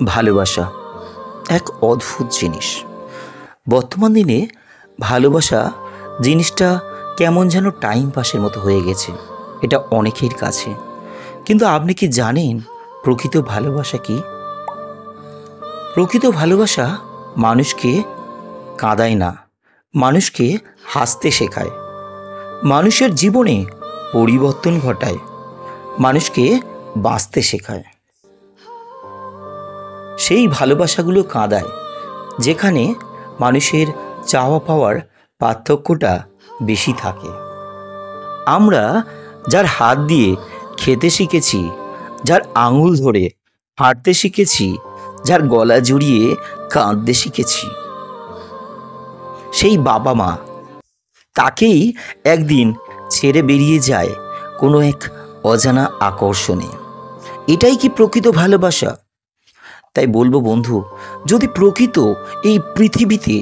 ভালোবাসা এক অদ্ভুত জিনিস। বর্তমান দিনে ভালোবাসা জিনিসটা কেমন যেন টাইম পাসের মতো হয়ে গেছে, এটা অনেকের কাছে। কিন্তু আপনি কি জানেন প্রকৃত ভালোবাসা কি? প্রকৃত ভালোবাসা মানুষকে কাঁদায় না, মানুষকে হাসতে শেখায়, মানুষের জীবনে পরিবর্তন ঘটায়, মানুষকে বাঁচতে শেখায়। সেই ভালোবাসাগুলো কাঁদায় যেখানে মানুষের চাওয়া পাওয়ার পার্থক্যটা বেশি থাকে। আমরা যার হাত দিয়ে খেতে শিখেছি, যার আঙুল ধরে হাঁটতে শিখেছি, যার গলা জড়িয়ে কাঁদতে শিখেছি, সেই বাবা মা তাকেই একদিন ছেড়ে বেরিয়ে যায় কোনো এক অজানা আকর্ষণে। এটাই কি প্রকৃত ভালোবাসা? তাই বলবো বন্ধু, যদি প্রকৃত এই পৃথিবীতে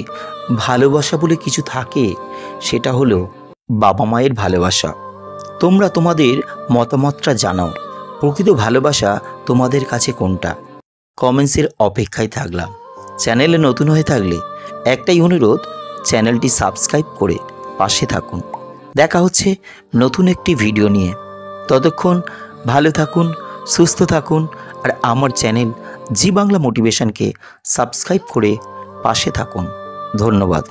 ভালোবাসা বলে কিছু থাকে, সেটা হলো বাবা মায়ের ভালোবাসা। তোমরা তোমাদের মতামতটা জানাও, প্রকৃত ভালোবাসা তোমাদের কাছে কোনটা? কমেন্টসের অপেক্ষায় থাকলাম। চ্যানেলে নতুন হয়ে থাকলে একটাই অনুরোধ, চ্যানেলটি সাবস্ক্রাইব করে পাশে থাকুন। দেখা হচ্ছে নতুন একটি ভিডিও নিয়ে। ততক্ষণ ভালো থাকুন, সুস্থ থাকুন, আর আমার চ্যানেল জি বাংলা মোটিভেশনকে সাবস্ক্রাইব করে পাশে থাকুন। ধন্যবাদ।